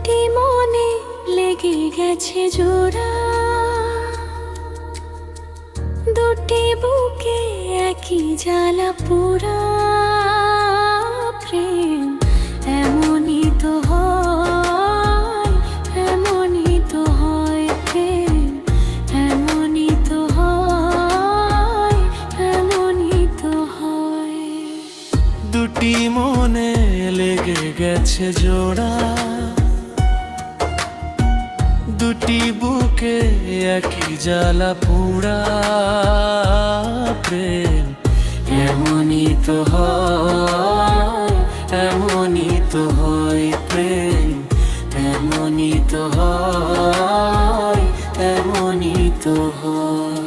দুটি মনে লেগে গেছে জোড়া, দুটি বুকে একই জ্বালা পোড়া। প্রেম এমনই তো হয়, এমনই তো হয়। প্রেম এমনই তো হয়, এমনই তো হয়। দুটি মনে লেগে গেছে জোড়া, দুটি বুকে একই জ্বালা পোড়া। প্রেম এমনই তো হয়, এমনই তো হয়। প্রেম এমনই তো হয়, এমনই তো হয়।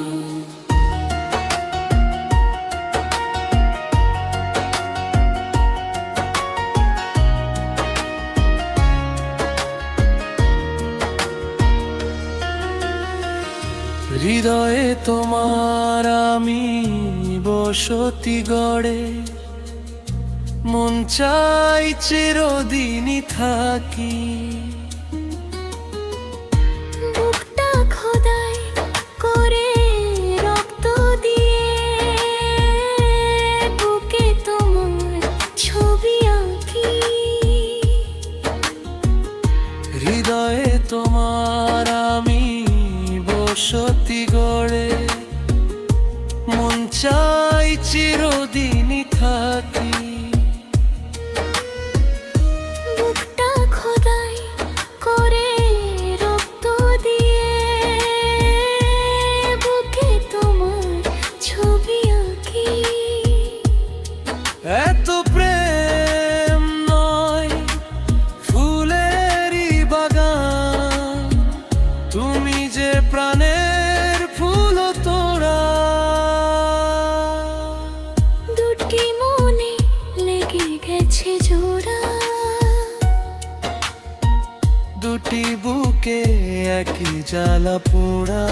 হৃদয়ে তোমার আমি বসতি গড়ে, মন চাই চিরদিনই থাকি। বুকটা খোদাই করে রক্ত দিয়ে, বুকে তোমার ছবি আঁকি। হৃদয়ে তোমার আমি বসতি গড়ে, মন চাই চিরদিনই থাকি। বুকটা খোদাই করে রক্ত দিয়ে, বুকে তোমার ছবি আঁকি। এত প্রেম নয় ফুলেরই বাগান, তুমি যে প্রাণের ফুল তোড়া। দুটি মনে লেগে গেছে জোড়া, দুটি বুকে একই জ্বালা পোড়া।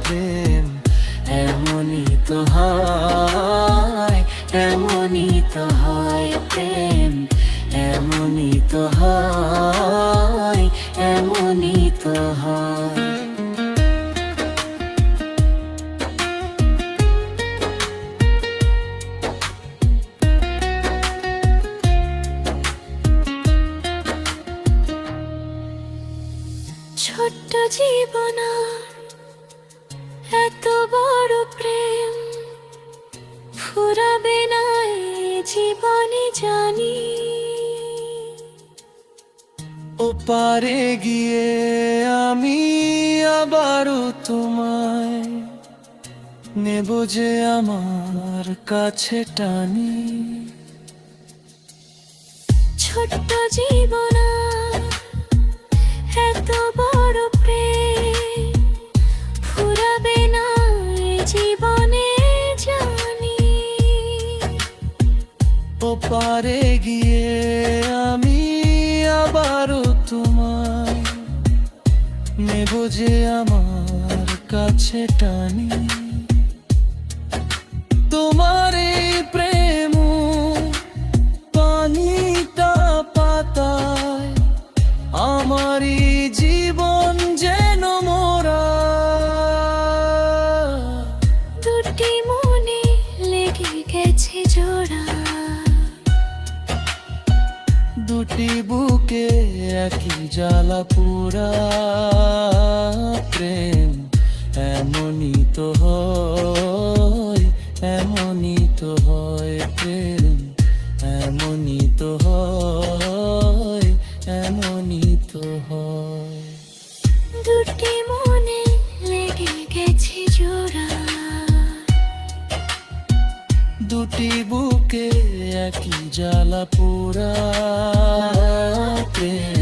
প্রেম এমনই তো হয়, এমনই তো হয়। প্রেম এমনই তো হয়, এমনই তো হয়। ছোট্ট জীবন এত বড় প্রেম ফুরাবে না এ জীবনে জানি। ওপারে গিয়ে আমি আবারও তোমায় নেব যে আমার কাছে টানি। ছোট্ট জীবন এত বড় প্রেম ফুরাবে না এ জীবনে জানি। ওপারে গিয়ে আমি আবারও তোমায় নেব যে আমার কাছে টানি। তোমার এই প্রেম পানিটা পাতায়, আমারই জীবন যেন মোরা। দুটি মনে লেগে গেছে জোড়া, দুটি বুকে একই জ্বালা পোড়া। প্রেম এমনই তো হয়, এমনই তো হয়। প্রেম এমনই তো হয়, এমনই তো হয়। দুটি মনে লেগে গেছে জোড়া, দুটি বুকে একই জ্বালা পোড়া। প্রেম